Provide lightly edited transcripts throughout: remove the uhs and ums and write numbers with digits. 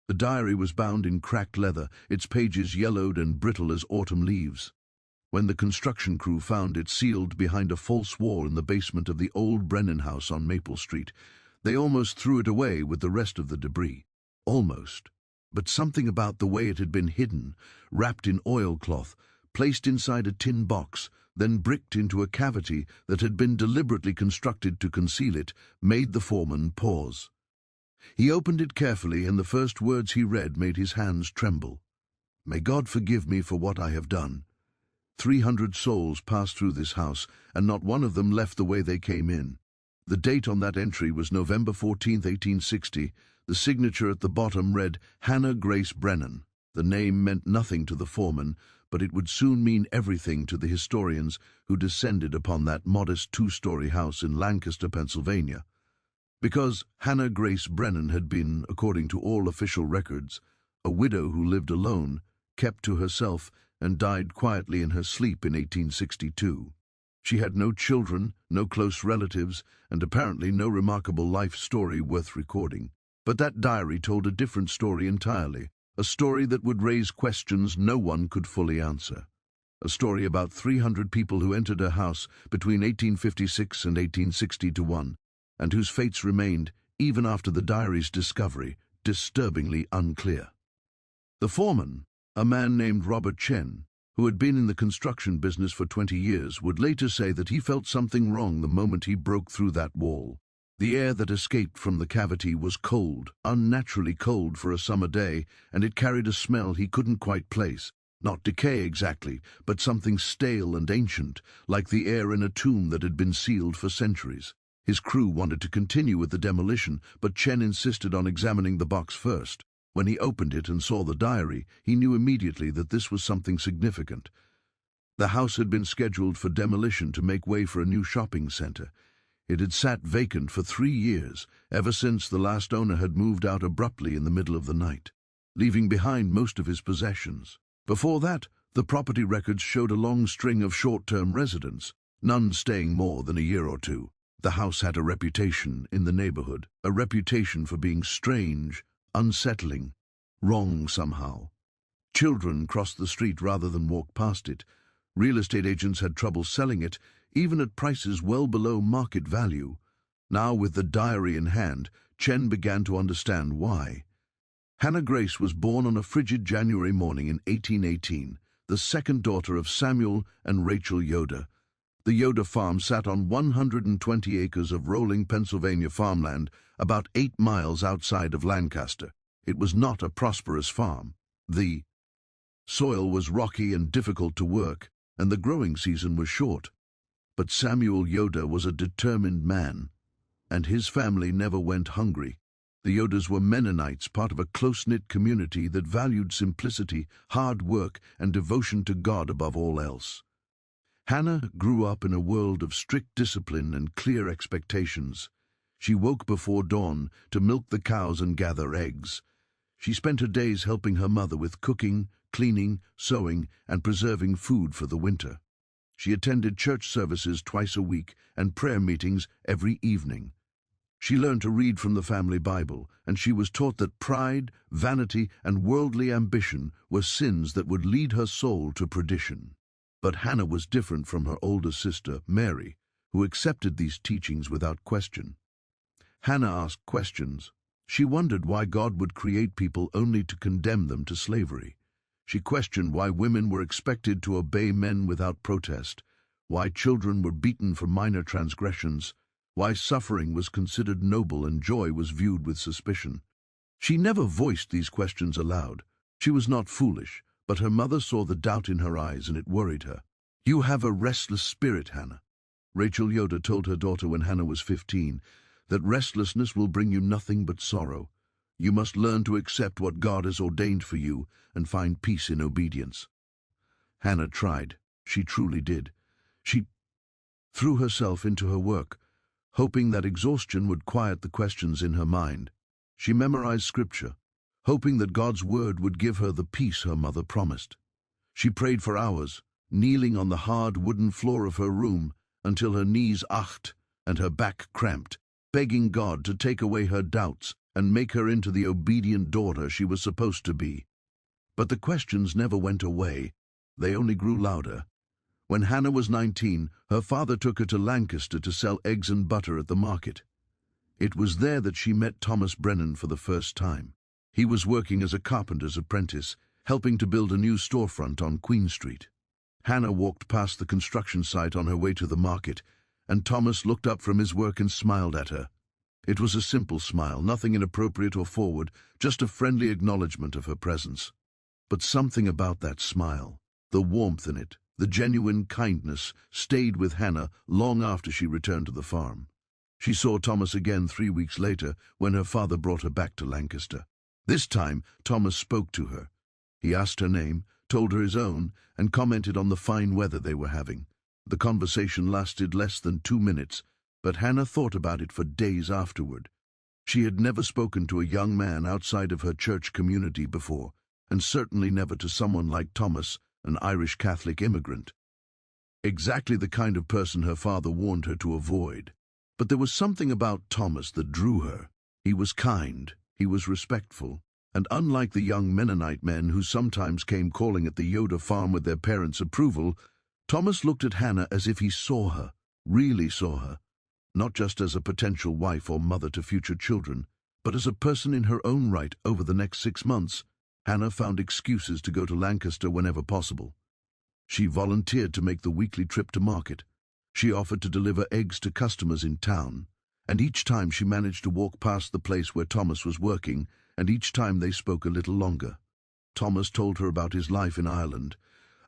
The diary was bound in cracked leather, its pages yellowed and brittle as autumn leaves. When the construction crew found it sealed behind a false wall in the basement of the old Brennan house on Maple Street, they almost threw it away with the rest of the debris. Almost. But something about the way it had been hidden, wrapped in oilcloth, placed inside a tin box, then bricked into a cavity that had been deliberately constructed to conceal it, made the foreman pause. He opened it carefully, and the first words he read made his hands tremble. "May God forgive me for what I have done. 300 souls passed through this house, and not one of them left the way they came in." The date on that entry was November 14, 1860. The signature at the bottom read, Hannah Grace Brennan. The name meant nothing to the foreman, but it would soon mean everything to the historians who descended upon that modest two-story house in Lancaster, Pennsylvania. Because Hannah Grace Brennan had been, according to all official records, a widow who lived alone, kept to herself, and died quietly in her sleep in 1862. She had no children, no close relatives, and apparently no remarkable life story worth recording. But that diary told a different story entirely, a story that would raise questions no one could fully answer. A story about 300 people who entered her house between 1856 and 1861, and whose fates remained, even after the diary's discovery, disturbingly unclear. The foreman, a man named Robert Chen, who had been in the construction business for 20 years, would later say that he felt something wrong the moment he broke through that wall. The air that escaped from the cavity was cold, unnaturally cold for a summer day, and it carried a smell he couldn't quite place. Not decay exactly, but something stale and ancient, like the air in a tomb that had been sealed for centuries. His crew wanted to continue with the demolition, but Chen insisted on examining the box first. When he opened it and saw the diary, he knew immediately that this was something significant. The house had been scheduled for demolition to make way for a new shopping center. It had sat vacant for 3 years, ever since the last owner had moved out abruptly in the middle of the night, leaving behind most of his possessions. Before that, the property records showed a long string of short-term residents, none staying more than a year or two. The house had a reputation in the neighborhood, a reputation for being strange, unsettling, wrong somehow. Children crossed the street rather than walk past it. Real estate agents had trouble selling it, even at prices well below market value. Now, with the diary in hand, Chen began to understand why. Hannah Grace was born on a frigid January morning in 1818, the second daughter of Samuel and Rachel Yoder. The Yoder farm sat on 120 acres of rolling Pennsylvania farmland, about 8 miles outside of Lancaster. It was not a prosperous farm. The soil was rocky and difficult to work, and the growing season was short. But Samuel Yoder was a determined man, and his family never went hungry. The Yoders were Mennonites, part of a close-knit community that valued simplicity, hard work, and devotion to God above all else. Hannah grew up in a world of strict discipline and clear expectations. She woke before dawn to milk the cows and gather eggs. She spent her days helping her mother with cooking, cleaning, sewing, and preserving food for the winter. She attended church services twice a week and prayer meetings every evening. She learned to read from the family Bible, and she was taught that pride, vanity, and worldly ambition were sins that would lead her soul to perdition. But Hannah was different from her older sister, Mary, who accepted these teachings without question. Hannah asked questions. She wondered why God would create people only to condemn them to slavery. She questioned why women were expected to obey men without protest, why children were beaten for minor transgressions, why suffering was considered noble and joy was viewed with suspicion. She never voiced these questions aloud. She was not foolish, but her mother saw the doubt in her eyes, and it worried her. "You have a restless spirit, Hannah." Rachel Yoder told her daughter when Hannah was 15, that restlessness will bring you nothing but sorrow. You must learn to accept what God has ordained for you and find peace in obedience. Hannah tried. She truly did. She threw herself into her work, hoping that exhaustion would quiet the questions in her mind. She memorized scripture, hoping that God's word would give her the peace her mother promised. She prayed for hours, kneeling on the hard wooden floor of her room until her knees ached and her back cramped. begging God to take away her doubts and make her into the obedient daughter she was supposed to be. But the questions never went away. They only grew louder. When Hannah was 19, her father took her to Lancaster to sell eggs and butter at the market. It was there that she met Thomas Brennan for the first time. He was working as a carpenter's apprentice, helping to build a new storefront on Queen Street. Hannah walked past the construction site on her way to the market, and Thomas looked up from his work and smiled at her. It was a simple smile, nothing inappropriate or forward, just a friendly acknowledgement of her presence. But something about that smile, the warmth in it, the genuine kindness, stayed with Hannah long after she returned to the farm. She saw Thomas again 3 weeks later when her father brought her back to Lancaster. This time, Thomas spoke to her. He asked her name, told her his own, and commented on the fine weather they were having. The conversation lasted less than 2 minutes, but Hannah thought about it for days afterward. She had never spoken to a young man outside of her church community before, and certainly never to someone like Thomas, an Irish Catholic immigrant. Exactly the kind of person her father warned her to avoid. But there was something about Thomas that drew her. He was kind, he was respectful, and unlike the young Mennonite men who sometimes came calling at the Yoder farm with their parents' approval, Thomas looked at Hannah as if he saw her, really saw her, not just as a potential wife or mother to future children, but as a person in her own right. Over the next 6 months, Hannah found excuses to go to Lancaster whenever possible. She volunteered to make the weekly trip to market. She offered to deliver eggs to customers in town, and each time she managed to walk past the place where Thomas was working, and each time they spoke a little longer. Thomas told her about his life in Ireland,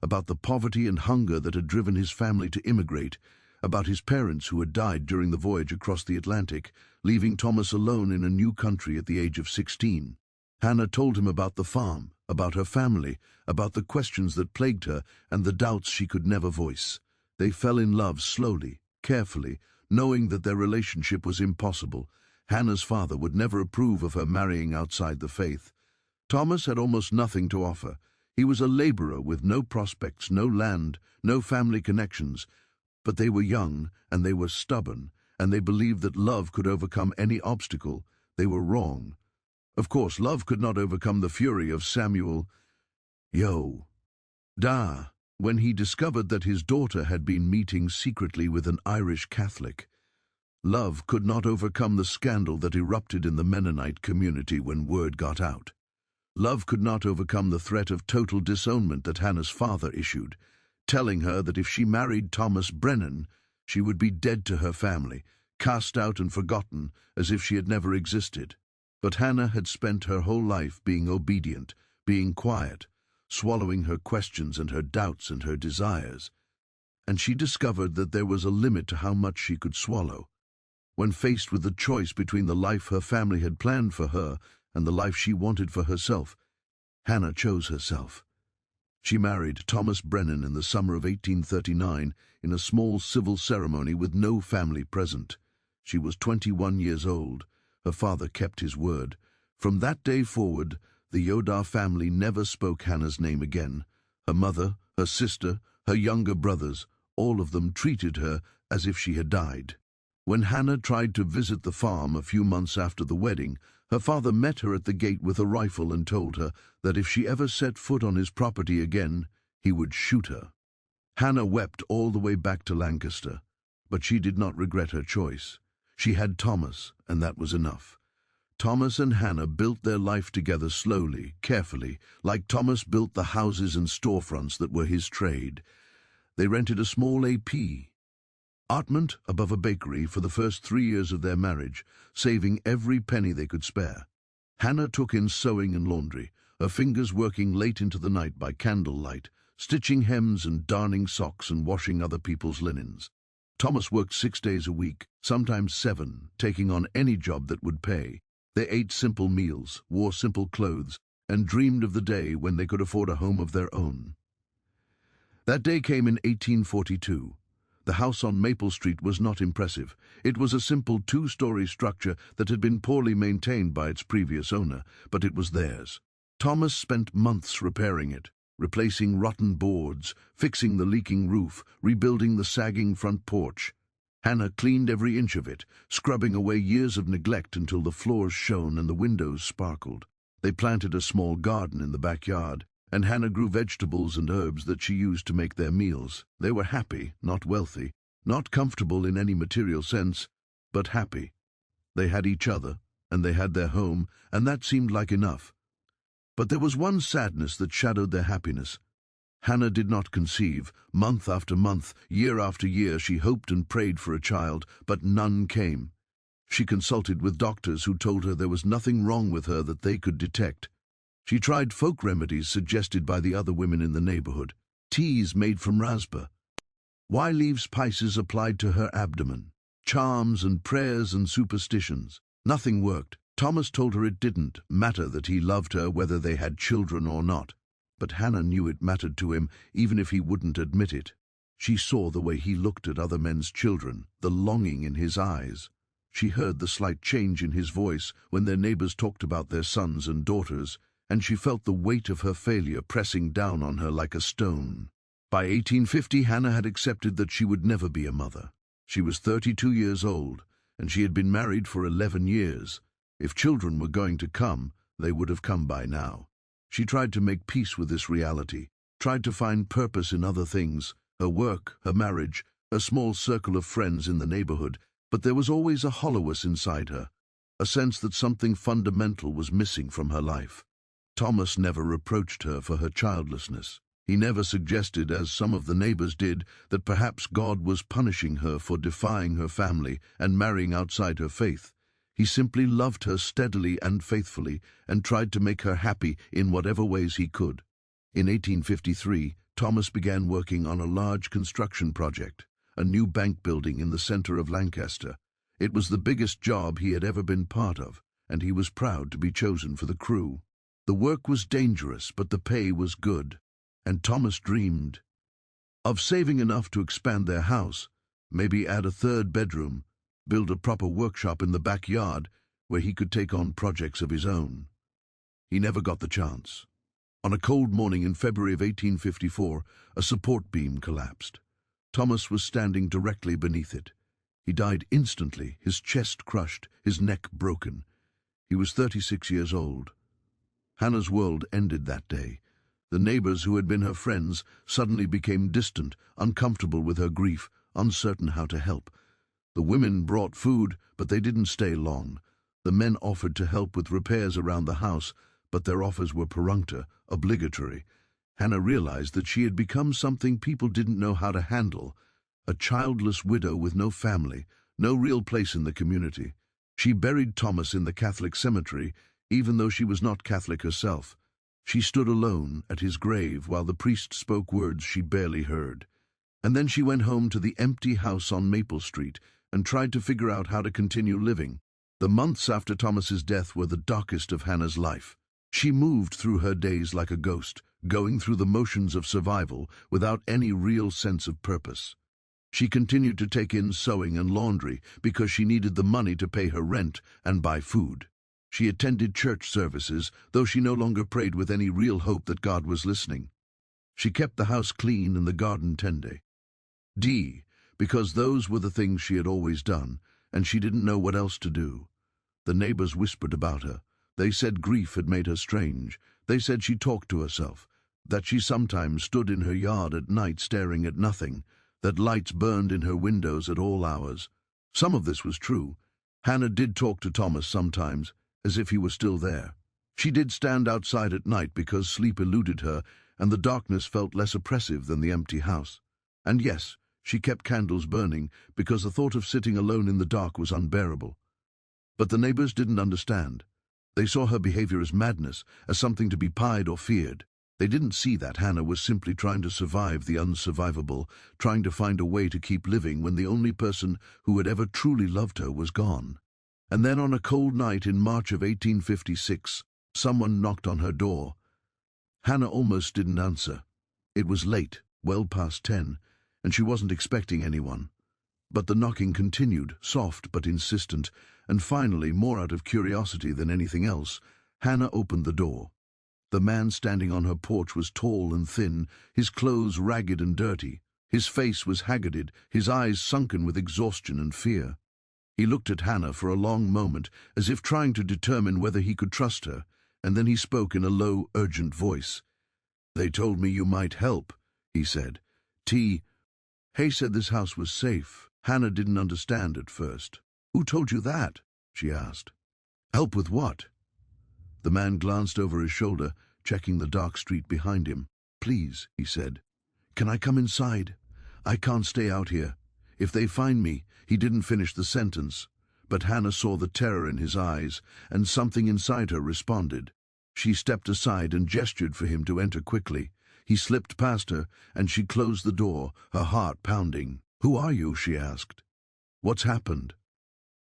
about the poverty and hunger that had driven his family to immigrate, about his parents who had died during the voyage across the Atlantic, leaving Thomas alone in a new country at the age of 16. Hannah told him about the farm, about her family, about the questions that plagued her and the doubts she could never voice. They fell in love slowly, carefully, knowing that their relationship was impossible. Hannah's father would never approve of her marrying outside the faith. Thomas had almost nothing to offer. He was a laborer with no prospects, no land, no family connections. But they were young, and they were stubborn, and they believed that love could overcome any obstacle. They were wrong. Of course, love could not overcome the fury of Samuel when he discovered that his daughter had been meeting secretly with an Irish Catholic. Love could not overcome the scandal that erupted in the Mennonite community when word got out. Love could not overcome the threat of total disownment that Hannah's father issued, telling her that if she married Thomas Brennan, she would be dead to her family, cast out and forgotten as if she had never existed. But Hannah had spent her whole life being obedient, being quiet, swallowing her questions and her doubts and her desires. And she discovered that there was a limit to how much she could swallow. When faced with the choice between the life her family had planned for her and the life she wanted for herself, Hannah chose herself. She married Thomas Brennan in the summer of 1839 in a small civil ceremony with no family present. She was 21 years old. Her father kept his word. From that day forward, the Yoder family never spoke Hannah's name again. Her mother, her sister, her younger brothers, all of them treated her as if she had died. When Hannah tried to visit the farm a few months after the wedding, her father met her at the gate with a rifle and told her that if she ever set foot on his property again, he would shoot her. Hannah wept all the way back to Lancaster, but she did not regret her choice. She had Thomas, and that was enough. Thomas and Hannah built their life together slowly, carefully, like Thomas built the houses and storefronts that were his trade. They rented a small apartment above a bakery for the first 3 years of their marriage, saving every penny they could spare. Hannah took in sewing and laundry, her fingers working late into the night by candlelight, stitching hems and darning socks and washing other people's linens. Thomas worked 6 days a week, sometimes 7, taking on any job that would pay. They ate simple meals, wore simple clothes, and dreamed of the day when they could afford a home of their own. That day came in 1842. The house on Maple Street was not impressive. It was a simple 2-story structure that had been poorly maintained by its previous owner, but it was theirs. Thomas spent months repairing it, replacing rotten boards, fixing the leaking roof, rebuilding the sagging front porch. Hannah cleaned every inch of it, scrubbing away years of neglect until the floors shone and the windows sparkled. They planted a small garden in the backyard, and Hannah grew vegetables and herbs that she used to make their meals. They were happy, not wealthy, not comfortable in any material sense, but happy. They had each other, and they had their home, and that seemed like enough. But there was one sadness that shadowed their happiness. Hannah did not conceive. Month after month, year after year, she hoped and prayed for a child, but none came. She consulted with doctors who told her there was nothing wrong with her that they could detect. She tried folk remedies suggested by the other women in the neighborhood, teas made from raspberry, leaves spices applied to her abdomen, charms and prayers and superstitions. Nothing worked. Thomas told her it didn't matter that he loved her whether they had children or not. But Hannah knew it mattered to him, even if he wouldn't admit it. She saw the way he looked at other men's children, the longing in his eyes. She heard the slight change in his voice when their neighbors talked about their sons and daughters, and she felt the weight of her failure pressing down on her like a stone. By 1850, Hannah had accepted that she would never be a mother. She was 32 years old, and she had been married for 11 years. If children were going to come, they would have come by now. She tried to make peace with this reality, tried to find purpose in other things, her work, her marriage, her small circle of friends in the neighborhood, but there was always a hollowness inside her, a sense that something fundamental was missing from her life. Thomas never reproached her for her childlessness. He never suggested, as some of the neighbors did, that perhaps God was punishing her for defying her family and marrying outside her faith. He simply loved her steadily and faithfully and tried to make her happy in whatever ways he could. In 1853, Thomas began working on a large construction project, a new bank building in the center of Lancaster. It was the biggest job he had ever been part of, and he was proud to be chosen for the crew. The work was dangerous, but the pay was good, and Thomas dreamed of saving enough to expand their house, maybe add a third bedroom, build a proper workshop in the backyard where he could take on projects of his own. He never got the chance. On a cold morning in February of 1854, a support beam collapsed. Thomas was standing directly beneath it. He died instantly, his chest crushed, his neck broken. He was 36 years old. Hannah's world ended that day. The neighbors who had been her friends suddenly became distant, uncomfortable with her grief, uncertain how to help. The women brought food, but they didn't stay long. The men offered to help with repairs around the house, but their offers were perfunctory, obligatory. Hannah realized that she had become something people didn't know how to handle, a childless widow with no family, no real place in the community. She buried Thomas in the Catholic cemetery, even though she was not Catholic herself. She stood alone at his grave while the priest spoke words she barely heard. And then she went home to the empty house on Maple Street and tried to figure out how to continue living. The months after Thomas's death were the darkest of Hannah's life. She moved through her days like a ghost, going through the motions of survival without any real sense of purpose. She continued to take in sewing and laundry because she needed the money to pay her rent and buy food. She attended church services, though she no longer prayed with any real hope that God was listening. She kept the house clean and the garden tender. Because those were the things she had always done, and she didn't know what else to do. The neighbors whispered about her. They said grief had made her strange. They said she talked to herself, that she sometimes stood in her yard at night staring at nothing, that lights burned in her windows at all hours. Some of this was true. Hannah did talk to Thomas sometimes, as if he were still there. She did stand outside at night because sleep eluded her, and the darkness felt less oppressive than the empty house. And yes, she kept candles burning because the thought of sitting alone in the dark was unbearable. But the neighbors didn't understand. They saw her behavior as madness, as something to be pied or feared. They didn't see that Hannah was simply trying to survive the unsurvivable, trying to find a way to keep living when the only person who had ever truly loved her was gone. And then on a cold night in March of 1856, someone knocked on her door. Hannah almost didn't answer. It was late, well past 10, and she wasn't expecting anyone. But the knocking continued, soft but insistent, and finally, more out of curiosity than anything else, Hannah opened the door. The man standing on her porch was tall and thin, his clothes ragged and dirty. His face was haggarded, his eyes sunken with exhaustion and fear. He looked at Hannah for a long moment, as if trying to determine whether he could trust her, and then he spoke in a low, urgent voice. "They told me you might help," he said. Hay said this house was safe." Hannah didn't understand at first. "Who told you that?" she asked. "Help with what?" The man glanced over his shoulder, checking the dark street behind him. "Please," he said. "Can I come inside? I can't stay out here. If they find me—" He didn't finish the sentence, but Hannah saw the terror in his eyes, and something inside her responded. She stepped aside and gestured for him to enter quickly. He slipped past her, and she closed the door, her heart pounding. "Who are you?" she asked. "What's happened?"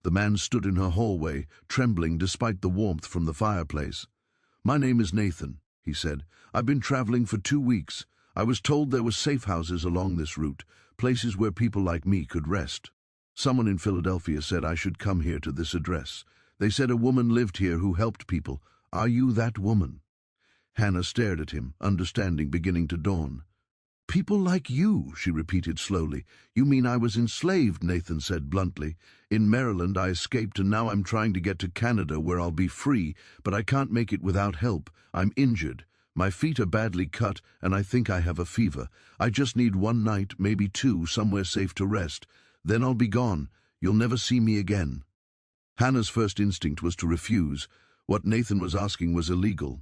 The man stood in her hallway, trembling despite the warmth from the fireplace. "My name is Nathan," he said. "I've been traveling for 2 weeks. I was told there were safe houses along this route, places where people like me could rest. Someone in Philadelphia said I should come here to this address. They said a woman lived here who helped people. Are you that woman?" Hannah stared at him, understanding beginning to dawn. "People like you," she repeated slowly. "You mean I was enslaved," Nathan said bluntly. "In Maryland I escaped, and now I'm trying to get to Canada where I'll be free, but I can't make it without help. I'm injured. My feet are badly cut, and I think I have a fever. I just need 1 night, maybe 2, somewhere safe to rest. Then I'll be gone. You'll never see me again." Hannah's first instinct was to refuse. What Nathan was asking was illegal.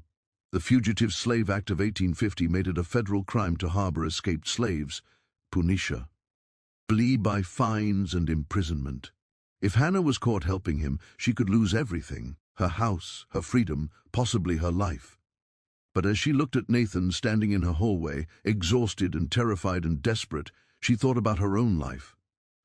The Fugitive Slave Act of 1850 made it a federal crime to harbor escaped slaves, punisha, by fines and imprisonment. If Hannah was caught helping him, she could lose everything: her house, her freedom, possibly her life. But as she looked at Nathan standing in her hallway, exhausted and terrified and desperate, she thought about her own life,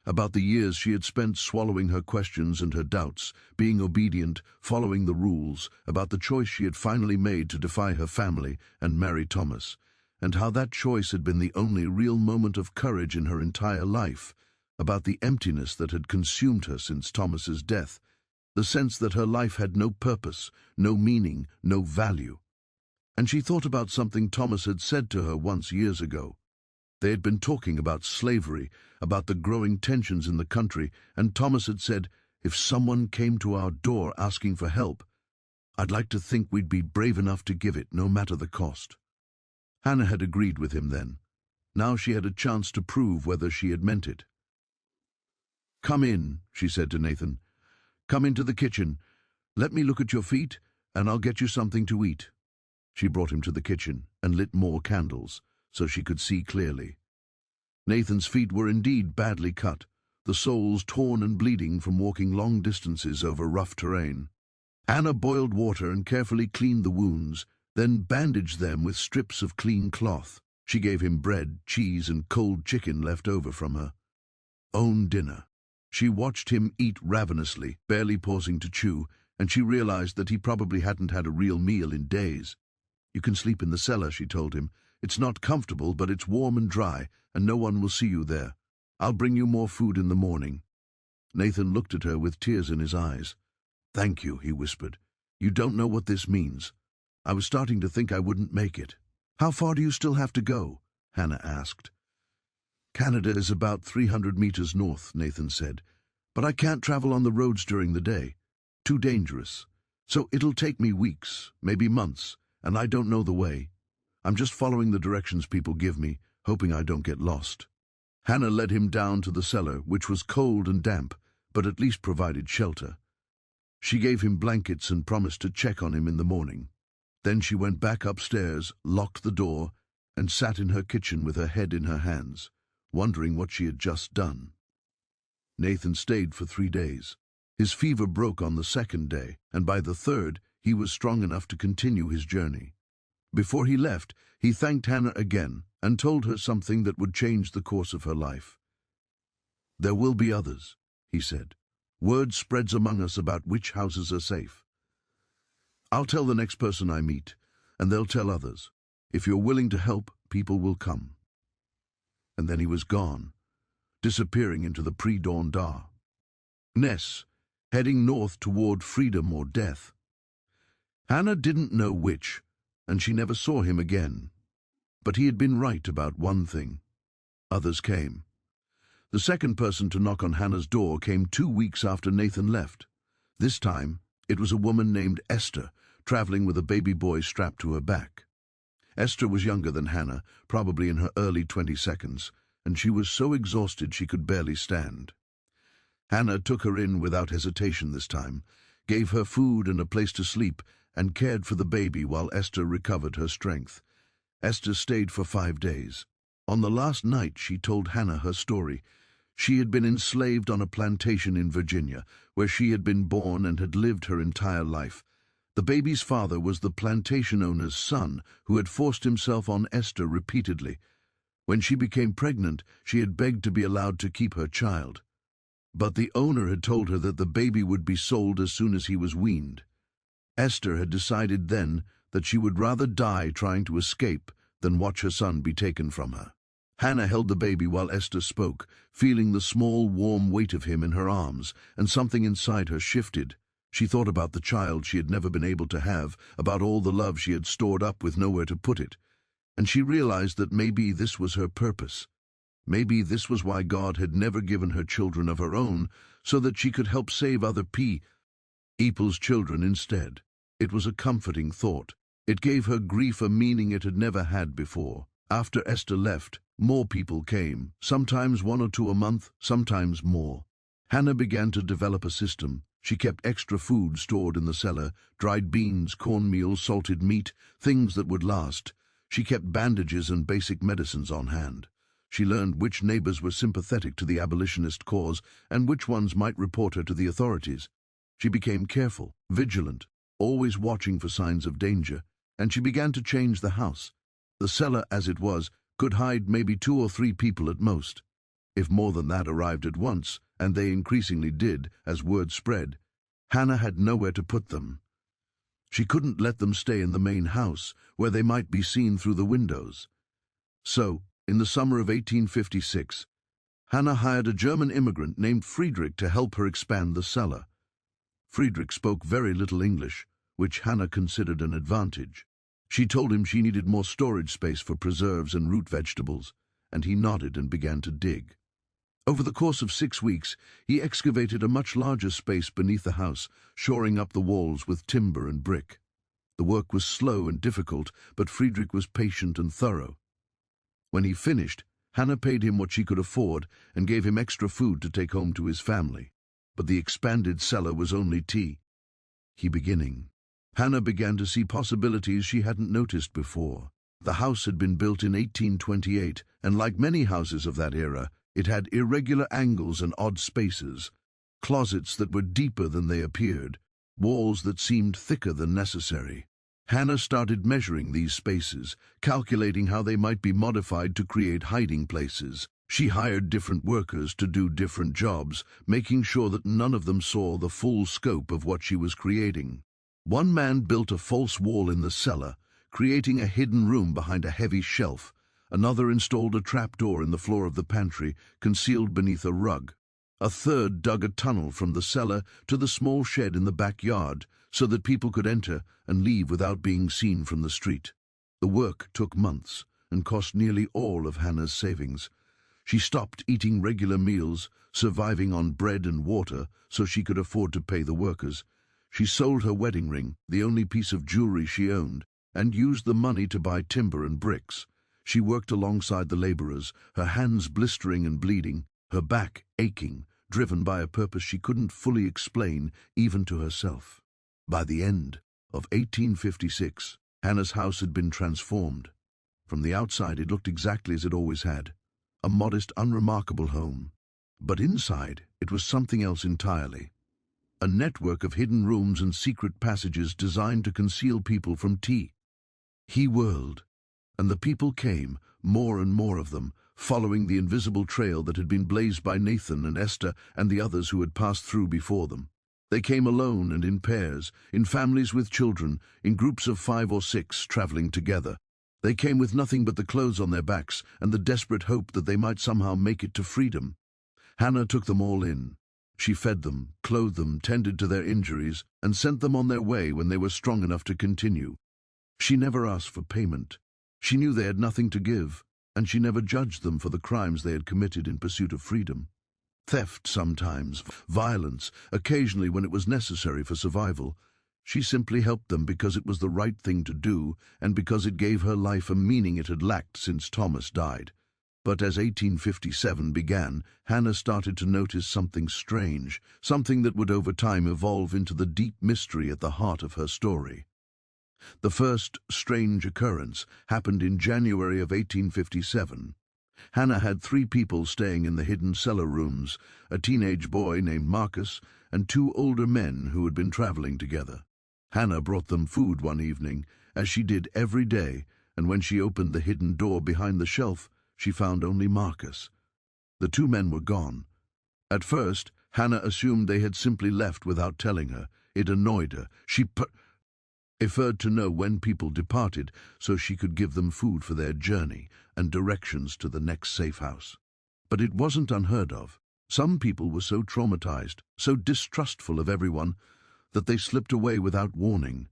about the years she had spent swallowing her questions and her doubts, being obedient, following the rules, about the choice she had finally made to defy her family and marry Thomas, and how that choice had been the only real moment of courage in her entire life, about the emptiness that had consumed her since Thomas's death, the sense that her life had no purpose, no meaning, no value. And she thought about something Thomas had said to her once years ago. They had been talking about slavery, about the growing tensions in the country, and Thomas had said, "If someone came to our door asking for help, I'd like to think we'd be brave enough to give it, no matter the cost." Hannah had agreed with him then. Now she had a chance to prove whether she had meant it. "Come in," she said to Nathan. "Come into the kitchen. Let me look at your feet, and I'll get you something to eat." She brought him to the kitchen and lit more candles, so she could see clearly. Nathan's feet were indeed badly cut, the soles torn and bleeding from walking long distances over rough terrain. Hannah boiled water and carefully cleaned the wounds, then bandaged them with strips of clean cloth. She gave him bread, cheese, and cold chicken left over from her own dinner. She watched him eat ravenously, barely pausing to chew, and she realized that he probably hadn't had a real meal in days. "You can sleep in the cellar," she told him. "It's not comfortable, but it's warm and dry, and no one will see you there. I'll bring you more food in the morning." Nathan looked at her with tears in his eyes. "Thank you," he whispered. "You don't know what this means. I was starting to think I wouldn't make it." "How far do you still have to go?" Hannah asked. "Canada is about 300 meters north," Nathan said. "But I can't travel on the roads during the day. Too dangerous. So it'll take me weeks, maybe months, and I don't know the way. I'm just following the directions people give me, hoping I don't get lost." Hannah led him down to the cellar, which was cold and damp, but at least provided shelter. She gave him blankets and promised to check on him in the morning. Then she went back upstairs, locked the door, and sat in her kitchen with her head in her hands, wondering what she had just done. Nathan stayed for 3 days. His fever broke on the 2nd day, and by the 3rd he was strong enough to continue his journey. Before he left, he thanked Hannah again and told her something that would change the course of her life. "There will be others," he said. "Word spreads among us about which houses are safe. I'll tell the next person I meet, and they'll tell others. If you're willing to help, people will come." And then he was gone, disappearing into the pre-dawn darkness, heading north toward freedom or death. Hannah didn't know which, and she never saw him again. But he had been right about one thing. Others came. The second person to knock on Hannah's door came 2 weeks after Nathan left. This time, it was a woman named Esther, traveling with a baby boy strapped to her back. Esther was younger than Hannah, probably in her early 22nd, and she was so exhausted she could barely stand. Hannah took her in without hesitation this time, gave her food and a place to sleep, and cared for the baby while Esther recovered her strength. Esther stayed for 5 days. On the last night, she told Hannah her story. She had been enslaved on a plantation in Virginia, where she had been born and had lived her entire life. The baby's father was the plantation owner's son, who had forced himself on Esther repeatedly. When she became pregnant, she had begged to be allowed to keep her child. But the owner had told her that the baby would be sold as soon as he was weaned. Esther had decided then that she would rather die trying to escape than watch her son be taken from her. Hannah held the baby while Esther spoke, feeling the small, warm weight of him in her arms, and something inside her shifted. She thought about the child she had never been able to have, about all the love she had stored up with nowhere to put it, and she realized that maybe this was her purpose. Maybe this was why God had never given her children of her own, so that she could help save other people's children instead. It was a comforting thought. It gave her grief a meaning it had never had before. After Esther left, more people came, sometimes 1 or 2 a month, sometimes more. Hannah began to develop a system. She kept extra food stored in the cellar, dried beans, cornmeal, salted meat, things that would last. She kept bandages and basic medicines on hand. She learned which neighbors were sympathetic to the abolitionist cause and which ones might report her to the authorities. She became careful, vigilant, always watching for signs of danger, and she began to change the house. The cellar, as it was, could hide maybe 2 or 3 people at most. If more than that arrived at once, and they increasingly did as word spread, Hannah had nowhere to put them. She couldn't let them stay in the main house, where they might be seen through the windows. So, in the summer of 1856, Hannah hired a German immigrant named Friedrich to help her expand the cellar. Friedrich spoke very little English, which Hannah considered an advantage. She told him she needed more storage space for preserves and root vegetables, and he nodded and began to dig. Over the course of 6 weeks, he excavated a much larger space beneath the house, shoring up the walls with timber and brick. The work was slow and difficult, but Friedrich was patient and thorough. When he finished, Hannah paid him what she could afford and gave him extra food to take home to his family. But the expanded cellar was only beginning. Hannah began to see possibilities she hadn't noticed before. The house had been built in 1828, and like many houses of that era, it had irregular angles and odd spaces, closets that were deeper than they appeared, walls that seemed thicker than necessary. Hannah started measuring these spaces, calculating how they might be modified to create hiding places. She hired different workers to do different jobs, making sure that none of them saw the full scope of what she was creating. One man built a false wall in the cellar, creating a hidden room behind a heavy shelf. Another installed a trapdoor in the floor of the pantry, concealed beneath a rug. A third dug a tunnel from the cellar to the small shed in the backyard, so that people could enter and leave without being seen from the street. The work took months and cost nearly all of Hannah's savings. She stopped eating regular meals, surviving on bread and water so she could afford to pay the workers. She sold her wedding ring, the only piece of jewelry she owned, and used the money to buy timber and bricks. She worked alongside the laborers, her hands blistering and bleeding, her back aching, driven by a purpose she couldn't fully explain even to herself. By the end of 1856, Hannah's house had been transformed. From the outside it looked exactly as it always had, a modest, unremarkable home. But inside it was something else entirely. A network of hidden rooms and secret passages designed to conceal people from he world. And the people came, more and more of them, following the invisible trail that had been blazed by Nathan and Esther and the others who had passed through before them. They came alone and in pairs, in families with children, in groups of 5 or 6 traveling together. They came with nothing but the clothes on their backs and the desperate hope that they might somehow make it to freedom. Hannah took them all in. She fed them, clothed them, tended to their injuries, and sent them on their way when they were strong enough to continue. She never asked for payment. She knew they had nothing to give. and she never judged them for the crimes they had committed in pursuit of freedom. Theft sometimes, violence, occasionally when it was necessary for survival. She simply helped them because it was the right thing to do and because it gave her life a meaning it had lacked since Thomas died. But as 1857 began, Hannah started to notice something strange, something that would over time evolve into the deep mystery at the heart of her story. The first strange occurrence happened in January of 1857. Hannah had 3 people staying in the hidden cellar rooms, a teenage boy named Marcus and 2 older men who had been traveling together. Hannah brought them food one evening, as she did every day, and when she opened the hidden door behind the shelf, she found only Marcus. The 2 men were gone. At first, Hannah assumed they had simply left without telling her. It annoyed her. She preferred to know when people departed so she could give them food for their journey and directions to the next safe house. But it wasn't unheard of. Some people were so traumatized, so distrustful of everyone, that they slipped away without warning.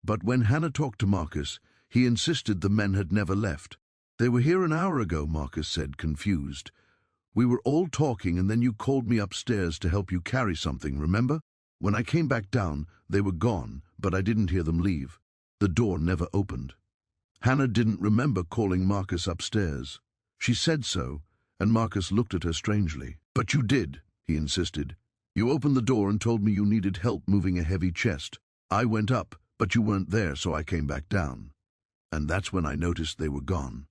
But when Hannah talked to Marcus, he insisted the men had never left. "They were here an hour ago," Marcus said, confused. "We were all talking and then you called me upstairs to help you carry something, remember? When I came back down, they were gone, but I didn't hear them leave. The door never opened." Hannah didn't remember calling Marcus upstairs. She said so, and Marcus looked at her strangely. "But you did," he insisted. "You opened the door and told me you needed help moving a heavy chest. I went up, but you weren't there, so I came back down. And that's when I noticed they were gone."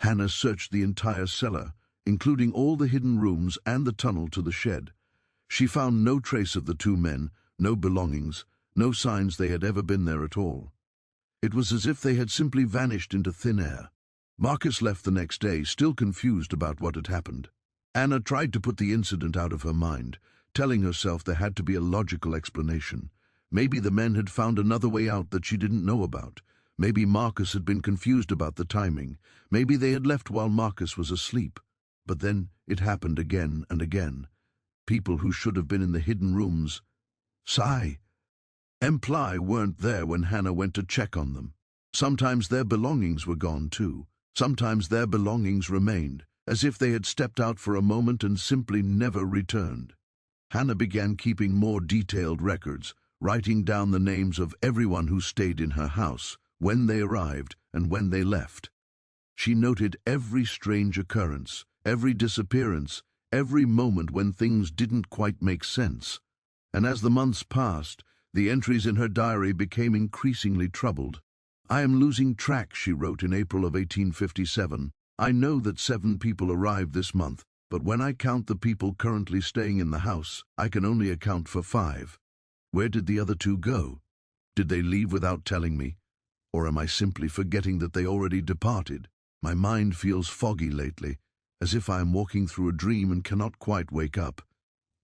Hannah searched the entire cellar, including all the hidden rooms and the tunnel to the shed. She found no trace of the 2 men, no belongings, no signs they had ever been there at all. It was as if they had simply vanished into thin air. Marcus left the next day, still confused about what had happened. Hannah tried to put the incident out of her mind, telling herself there had to be a logical explanation. Maybe the men had found another way out that she didn't know about. Maybe Marcus had been confused about the timing. Maybe they had left while Marcus was asleep. But then it happened again and again. People who should have been in the hidden rooms, weren't there when Hannah went to check on them. Sometimes their belongings were gone too. Sometimes their belongings remained, as if they had stepped out for a moment and simply never returned. Hannah began keeping more detailed records, writing down the names of everyone who stayed in her house, when they arrived and when they left. She noted every strange occurrence, every disappearance, every moment when things didn't quite make sense. And as the months passed, the entries in her diary became increasingly troubled. "I am losing track," she wrote in April of 1857. "I know that 7 people arrived this month, but when I count the people currently staying in the house, I can only account for 5. Where did the other 2 go? Did they leave without telling me? Or am I simply forgetting that they already departed? My mind feels foggy lately, as if I am walking through a dream and cannot quite wake up."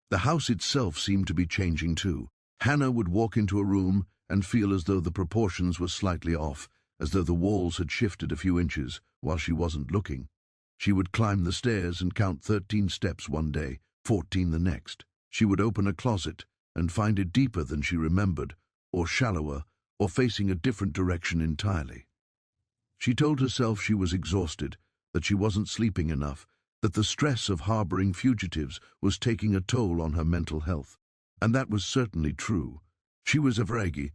The house itself seemed to be changing too. Hannah would walk into a room and feel as though the proportions were slightly off, as though the walls had shifted a few inches while she wasn't looking. She would climb the stairs and count 13 steps one day, 14 the next. She would open a closet and find it deeper than she remembered, or shallower, or facing a different direction entirely. She told herself she was exhausted, that she wasn't sleeping enough, that the stress of harboring fugitives was taking a toll on her mental health. And that was certainly true. She was average,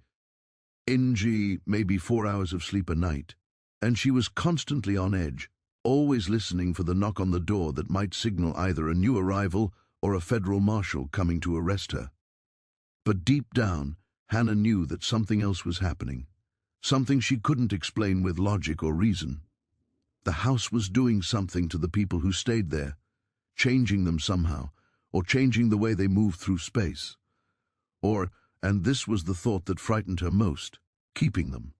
maybe 4 hours of sleep a night, and she was constantly on edge, always listening for the knock on the door that might signal either a new arrival or a federal marshal coming to arrest her. But deep down, Hannah knew that something else was happening, something she couldn't explain with logic or reason. The house was doing something to the people who stayed there, changing them somehow, or changing the way they moved through space. Or, and this was the thought that frightened her most, keeping them.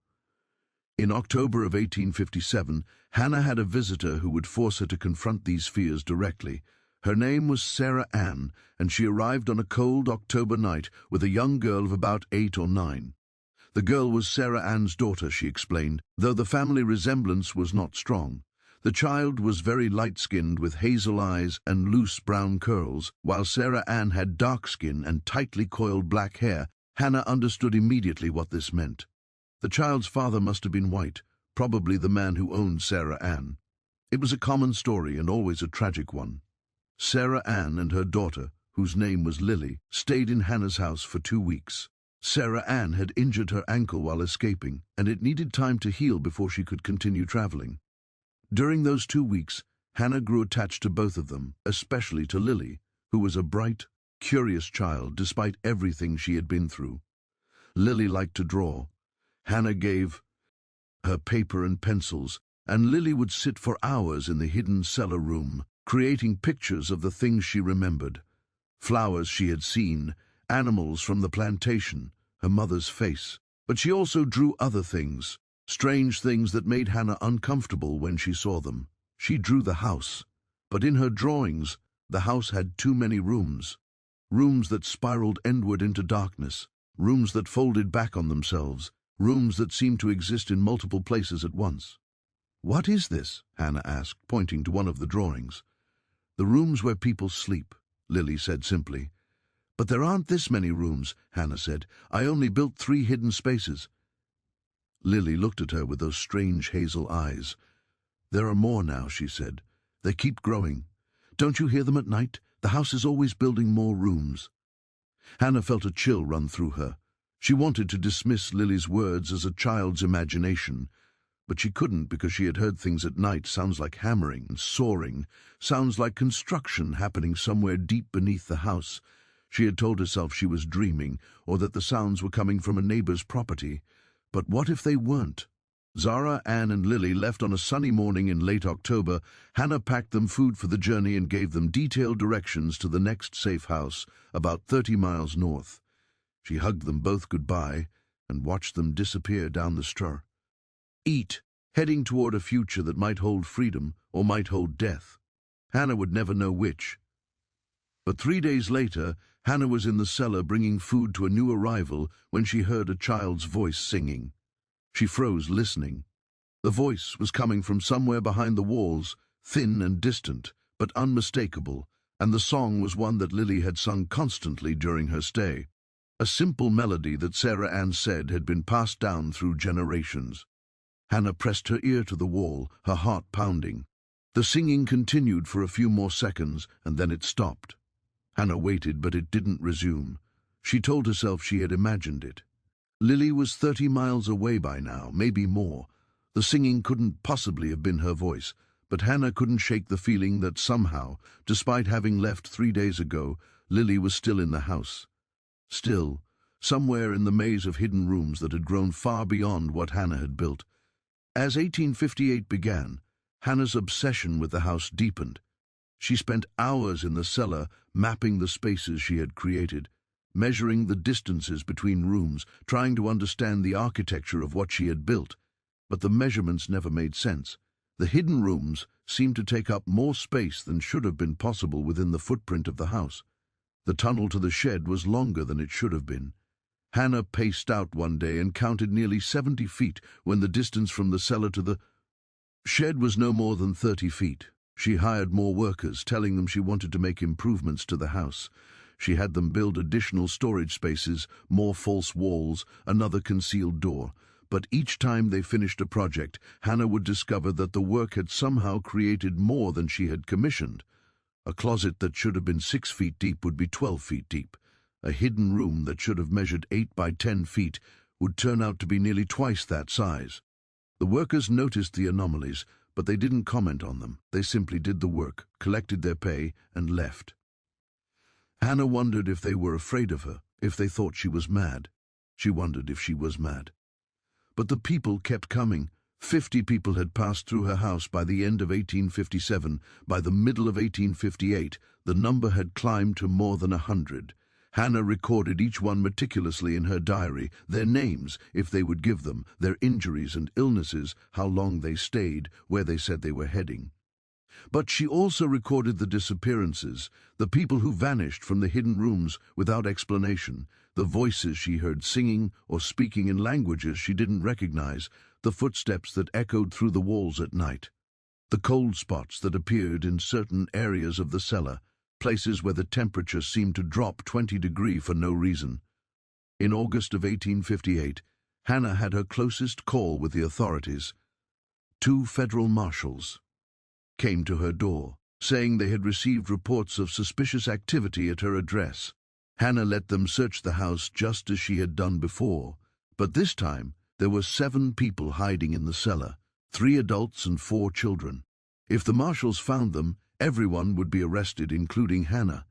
In October of 1857, Hannah had a visitor who would force her to confront these fears directly. Her name was Sarah Ann, and she arrived on a cold October night with a young girl of about 8 or 9. The girl was Sarah Ann's daughter, she explained, though the family resemblance was not strong. The child was very light-skinned with hazel eyes and loose brown curls, while Sarah Ann had dark skin and tightly coiled black hair. Hannah understood immediately what this meant. The child's father must have been white, probably the man who owned Sarah Ann. It was a common story and always a tragic one. Sarah Ann and her daughter, whose name was Lily, stayed in Hannah's house for 2 weeks. Sarah Ann had injured her ankle while escaping, and it needed time to heal before she could continue traveling. During those 2 weeks, Hannah grew attached to both of them, especially to Lily, who was a bright, curious child despite everything she had been through. Lily liked to draw. Hannah gave her paper and pencils, and Lily would sit for hours in the hidden cellar room, creating pictures of the things she remembered. Flowers she had seen, animals from the plantation, her mother's face. But she also drew other things, strange things that made Hannah uncomfortable when she saw them. She drew the house, but in her drawings, the house had too many rooms. Rooms that spiraled endward into darkness, rooms that folded back on themselves, rooms that seemed to exist in multiple places at once. "What is this?" Hannah asked, pointing to one of the drawings. "The rooms where people sleep," Lily said simply. "But there aren't this many rooms," Hannah said. "I only built 3 hidden spaces." Lily looked at her with those strange hazel eyes. "There are more now," she said. "They keep growing. Don't you hear them at night? The house is always building more rooms." Hannah felt a chill run through her. She wanted to dismiss Lily's words as a child's imagination, but she couldn't because she had heard things at night, sounds like hammering and sawing, sounds like construction happening somewhere deep beneath the house. She had told herself she was dreaming, or that the sounds were coming from a neighbor's property. But what if they weren't? Zara, Ann, and Lily left on a sunny morning in late October. Hannah packed them food for the journey and gave them detailed directions to the next safe house, about 30 miles north. She hugged them both goodbye and watched them disappear down the street, heading toward a future that might hold freedom or might hold death. Hannah would never know which. But 3 days later, Hannah was in the cellar bringing food to a new arrival when she heard a child's voice singing. She froze, listening. The voice was coming from somewhere behind the walls, thin and distant, but unmistakable, and the song was one that Lily had sung constantly during her stay. A simple melody that Sarah Ann said had been passed down through generations. Hannah pressed her ear to the wall, her heart pounding. The singing continued for a few more seconds, and then it stopped. Hannah waited, but it didn't resume. She told herself she had imagined it. Lily was 30 miles away by now, maybe more. The singing couldn't possibly have been her voice, but Hannah couldn't shake the feeling that somehow, despite having left 3 days ago, Lily was still in the house. Still, somewhere in the maze of hidden rooms that had grown far beyond what Hannah had built. As 1858 began, Hannah's obsession with the house deepened. She spent hours in the cellar mapping the spaces she had created, measuring the distances between rooms, trying to understand the architecture of what she had built. But the measurements never made sense. The hidden rooms seemed to take up more space than should have been possible within the footprint of the house. The tunnel to the shed was longer than it should have been. Hannah paced out one day and counted nearly 70 feet when the distance from the cellar to the shed was no more than 30 feet. She hired more workers, telling them she wanted to make improvements to the house. She had them build additional storage spaces, more false walls, another concealed door. But each time they finished a project, Hannah would discover that the work had somehow created more than she had commissioned. A closet that should have been 6 feet deep would be 12 feet deep. A hidden room that should have measured 8 by 10 feet would turn out to be nearly twice that size. The workers noticed the anomalies, but they didn't comment on them. They simply did the work, collected their pay, and left. Hannah wondered if they were afraid of her, if they thought she was mad. She wondered if she was mad. But the people kept coming. 50 people had passed through her house by the end of 1857. By the middle of 1858, the number had climbed to more than 100. Hannah recorded each one meticulously in her diary, their names, if they would give them, their injuries and illnesses, how long they stayed, where they said they were heading. But she also recorded the disappearances, the people who vanished from the hidden rooms without explanation, the voices she heard singing or speaking in languages she didn't recognize, the footsteps that echoed through the walls at night, the cold spots that appeared in certain areas of the cellar, places where the temperature seemed to drop 20 degrees for no reason. In August of 1858, Hannah had her closest call with the authorities. 2 federal marshals. came to her door, saying they had received reports of suspicious activity at her address. Hannah let them search the house just as she had done before, but this time there were 7 people hiding in the cellar, 3 adults and 4 children. If the marshals found them, everyone would be arrested, including Hannah.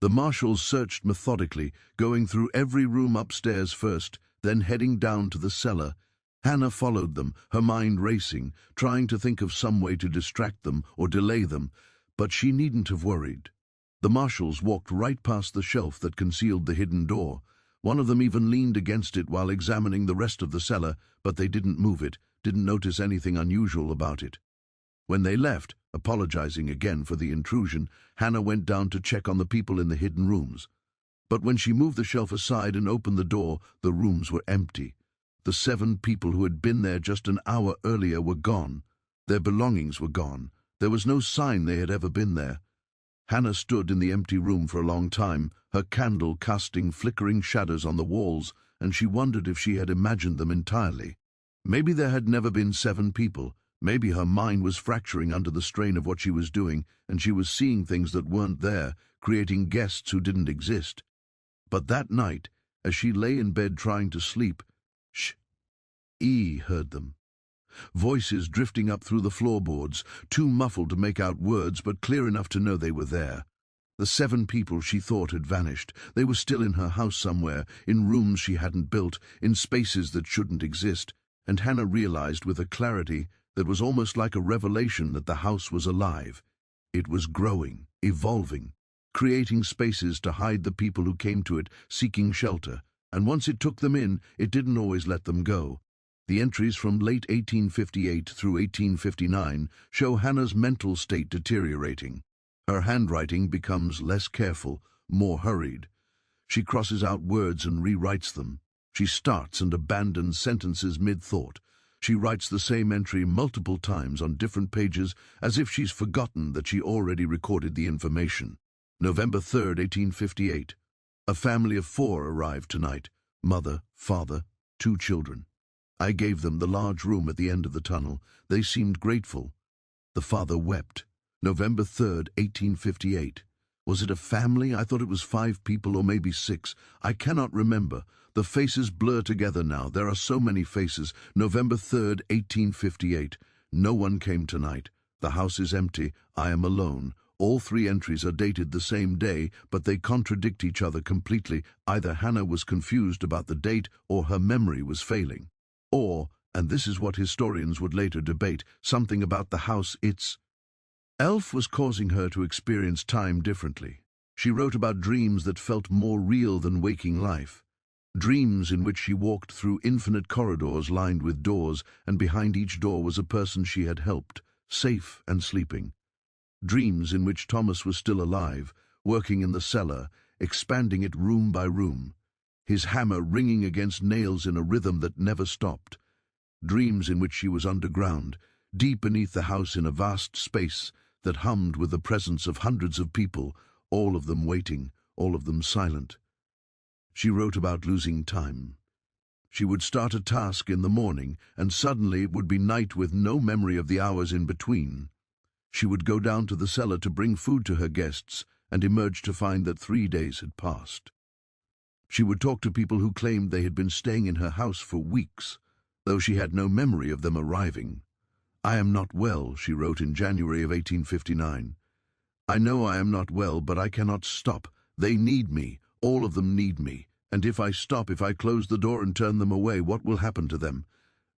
The marshals searched methodically, going through every room upstairs first, then heading down to the cellar. Hannah followed them, her mind racing, trying to think of some way to distract them or delay them, but she needn't have worried. The marshals walked right past the shelf that concealed the hidden door. One of them even leaned against it while examining the rest of the cellar, but they didn't move it, didn't notice anything unusual about it. When they left, apologizing again for the intrusion, Hannah went down to check on the people in the hidden rooms. But when she moved the shelf aside and opened the door, the rooms were empty. The 7 people who had been there just an hour earlier were gone. Their belongings were gone. There was no sign they had ever been there. Hannah stood in the empty room for a long time, her candle casting flickering shadows on the walls, and she wondered if she had imagined them entirely. Maybe there had never been 7 people. Maybe her mind was fracturing under the strain of what she was doing, and she was seeing things that weren't there, creating guests who didn't exist. But that night, as she lay in bed trying to sleep, heard them. Voices drifting up through the floorboards, too muffled to make out words but clear enough to know they were there. The 7 people she thought had vanished. They were still in her house somewhere, in rooms she hadn't built, in spaces that shouldn't exist, and Hannah realized with a clarity that was almost like a revelation that the house was alive. It was growing, evolving, creating spaces to hide the people who came to it seeking shelter, and once it took them in, it didn't always let them go. The entries from late 1858 through 1859 show Hannah's mental state deteriorating. Her handwriting becomes less careful, more hurried. She crosses out words and rewrites them. She starts and abandons sentences mid-thought. She writes the same entry multiple times on different pages as if she's forgotten that she already recorded the information. November 3rd, 1858. A family of 4 arrived tonight. Mother, father, 2 children. I gave them the large room at the end of the tunnel. They seemed grateful. The father wept. November 3rd, 1858. Was it a family? I thought it was 5 people or maybe 6. I cannot remember. The faces blur together now. There are so many faces. November 3rd, 1858. No one came tonight. The house is empty. I am alone. All 3 entries are dated the same day, but they contradict each other completely. Either Hannah was confused about the date or her memory was failing. Or, and this is what historians would later debate, something about the house Elf was causing her to experience time differently. She wrote about dreams that felt more real than waking life. Dreams in which she walked through infinite corridors lined with doors, and behind each door was a person she had helped, safe and sleeping. Dreams in which Thomas was still alive, working in the cellar, expanding it room by room, his hammer ringing against nails in a rhythm that never stopped. Dreams in which she was underground, deep beneath the house in a vast space that hummed with the presence of hundreds of people, all of them waiting, all of them silent. She wrote about losing time. She would start a task in the morning, and suddenly it would be night with no memory of the hours in between. She would go down to the cellar to bring food to her guests, and emerge to find that 3 days had passed. She would talk to people who claimed they had been staying in her house for weeks, though she had no memory of them arriving. I am not well, she wrote in January of 1859. I know I am not well, but I cannot stop. They need me. All of them need me. And if I stop, if I close the door and turn them away, what will happen to them?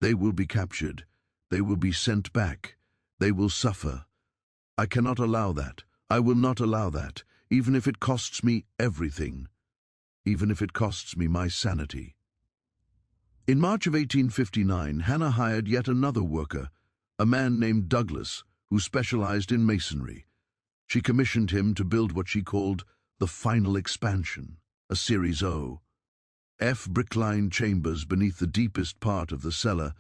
They will be captured. They will be sent back. They will suffer. I cannot allow that. I will not allow that, even if it costs me everything. Even if it costs me my sanity. In March of 1859, Hannah hired yet another worker, a man named Douglas, who specialized in masonry. She commissioned him to build what she called the final expansion, a Series O. brick-lined chambers beneath the deepest part of the cellar,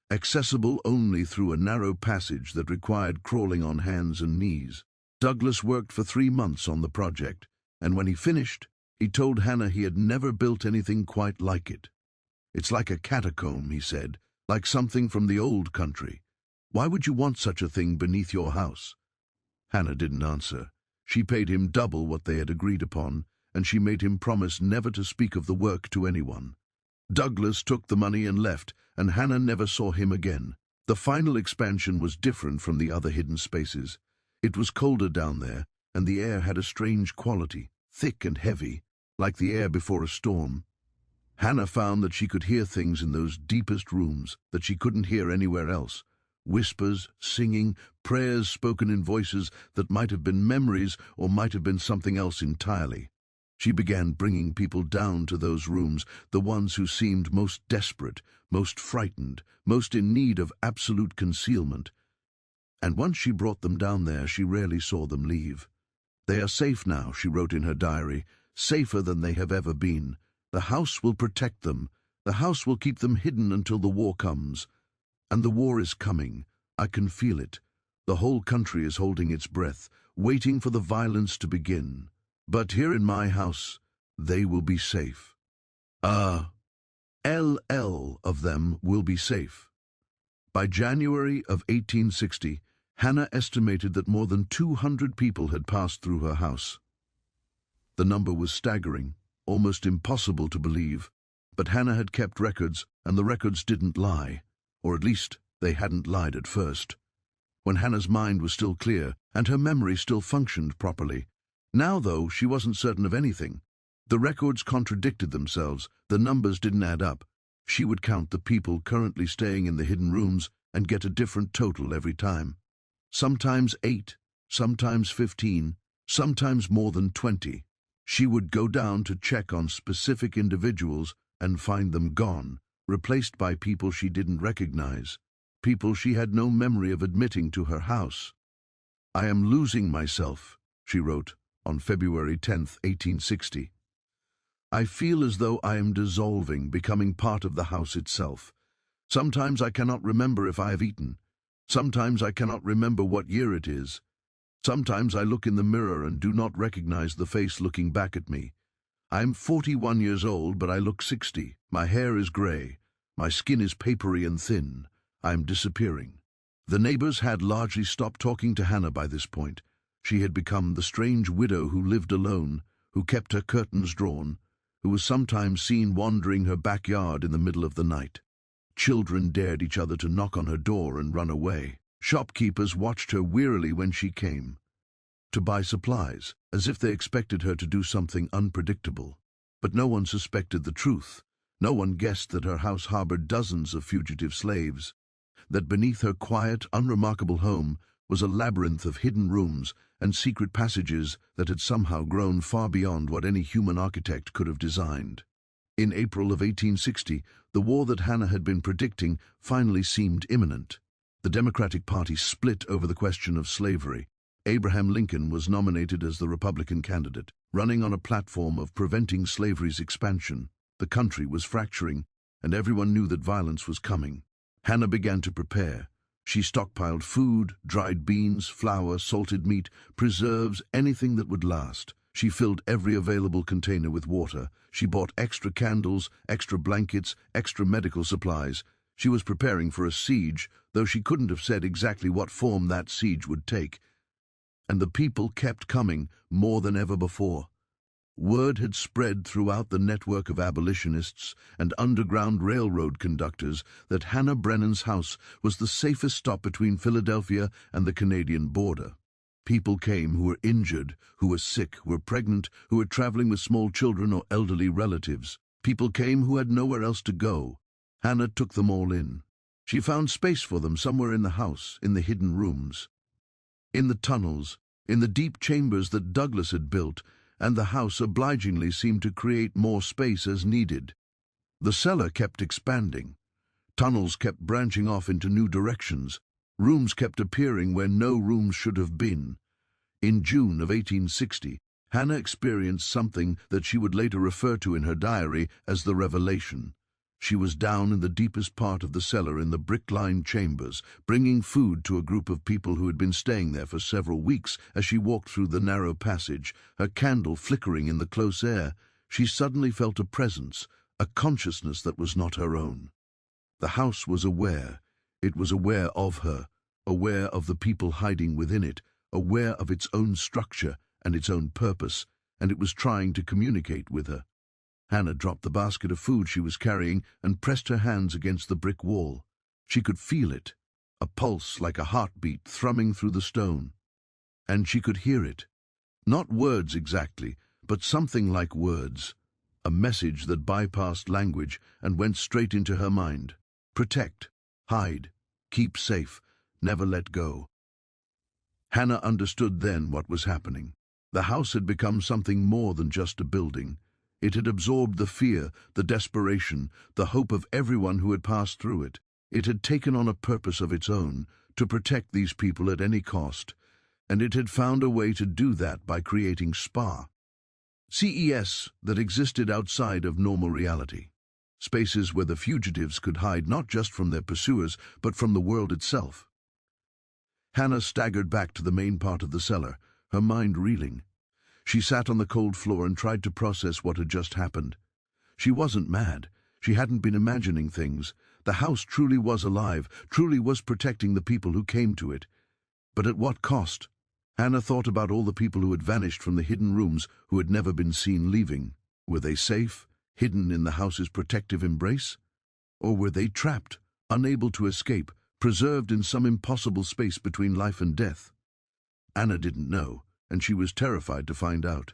accessible only through a narrow passage that required crawling on hands and knees. Douglas worked for 3 months on the project, and when he finished, he told Hannah he had never built anything quite like it. It's like a catacomb, he said, like something from the old country. Why would you want such a thing beneath your house?" Hannah didn't answer. She paid him double what they had agreed upon, and she made him promise never to speak of the work to anyone. Douglas took the money and left, and Hannah never saw him again. The final expansion was different from the other hidden spaces. It was colder down there, and the air had a strange quality, thick and heavy, like the air before a storm. Hannah found that she could hear things in those deepest rooms that she couldn't hear anywhere else. Whispers, singing, prayers spoken in voices that might have been memories or might have been something else entirely. She began bringing people down to those rooms, the ones who seemed most desperate, most frightened, most in need of absolute concealment. And once she brought them down there, she rarely saw them leave. "They are safe now," she wrote in her diary, "safer than they have ever been. The house will protect them. The house will keep them hidden until the war comes. And the war is coming. I can feel it. The whole country is holding its breath, waiting for the violence to begin. But here in my house, they will be safe. LL of them will be safe." By January of 1860, Hannah estimated that more than 200 people had passed through her house. The number was staggering, almost impossible to believe, but Hannah had kept records, and the records didn't lie, or at least they hadn't lied at first. When Hannah's mind was still clear, and her memory still functioned properly. Now, though, she wasn't certain of anything. The records contradicted themselves, the numbers didn't add up. She would count the people currently staying in the hidden rooms and get a different total every time. Sometimes 8, sometimes 15, sometimes more than 20. She would go down to check on specific individuals and find them gone, replaced by people she didn't recognize, people she had no memory of admitting to her house. "I am losing myself," she wrote on February 10, 1860. "I feel as though I am dissolving, becoming part of the house itself. Sometimes I cannot remember if I have eaten. Sometimes I cannot remember what year it is. Sometimes I look in the mirror and do not recognize the face looking back at me. I am 41 years old, but I look 60. My hair is gray. My skin is papery and thin. I am disappearing." The neighbors had largely stopped talking to Hannah by this point. She had become the strange widow who lived alone, who kept her curtains drawn, who was sometimes seen wandering her backyard in the middle of the night. Children dared each other to knock on her door and run away. Shopkeepers watched her wearily when she came to buy supplies, as if they expected her to do something unpredictable. But no one suspected the truth. No one guessed that her house harbored dozens of fugitive slaves, that beneath her quiet, unremarkable home was a labyrinth of hidden rooms and secret passages that had somehow grown far beyond what any human architect could have designed. In April of 1860, the war that Hannah had been predicting finally seemed imminent. The Democratic Party split over the question of slavery. Abraham Lincoln was nominated as the Republican candidate, running on a platform of preventing slavery's expansion. The country was fracturing, and everyone knew that violence was coming. Hannah began to prepare. She stockpiled food, dried beans, flour, salted meat, preserves, anything that would last. She filled every available container with water. She bought extra candles, extra blankets, extra medical supplies. She was preparing for a siege, though she couldn't have said exactly what form that siege would take. And the people kept coming, more than ever before. Word had spread throughout the network of abolitionists and underground railroad conductors that Hannah Brennan's house was the safest stop between Philadelphia and the Canadian border. People came who were injured, who were sick, who were pregnant, who were traveling with small children or elderly relatives. People came who had nowhere else to go. Hannah took them all in. She found space for them somewhere in the house, in the hidden rooms, in the tunnels, in the deep chambers that Douglas had built, and the house obligingly seemed to create more space as needed. The cellar kept expanding. Tunnels kept branching off into new directions. Rooms kept appearing where no rooms should have been. In June of 1860, Hannah experienced something that she would later refer to in her diary as the revelation. She was down in the deepest part of the cellar in the brick-lined chambers, bringing food to a group of people who had been staying there for several weeks. As she walked through the narrow passage, her candle flickering in the close air, she suddenly felt a presence, a consciousness that was not her own. The house was aware. It was aware of her, aware of the people hiding within it, aware of its own structure and its own purpose, and it was trying to communicate with her. Hannah dropped the basket of food she was carrying and pressed her hands against the brick wall. She could feel it, a pulse like a heartbeat thrumming through the stone. And she could hear it. Not words exactly, but something like words. A message that bypassed language and went straight into her mind. Protect, hide, keep safe, never let go. Hannah understood then what was happening. The house had become something more than just a building. It had absorbed the fear, the desperation, the hope of everyone who had passed through it. It had taken on a purpose of its own, to protect these people at any cost, and it had found a way to do that by creating CES that existed outside of normal reality. Spaces where the fugitives could hide not just from their pursuers, but from the world itself. Hannah staggered back to the main part of the cellar, her mind reeling. She sat on the cold floor and tried to process what had just happened. She wasn't mad. She hadn't been imagining things. The house truly was alive, truly was protecting the people who came to it. But at what cost? Hannah thought about all the people who had vanished from the hidden rooms, who had never been seen leaving. Were they safe, hidden in the house's protective embrace? Or were they trapped, unable to escape, preserved in some impossible space between life and death? Anna didn't know, and she was terrified to find out.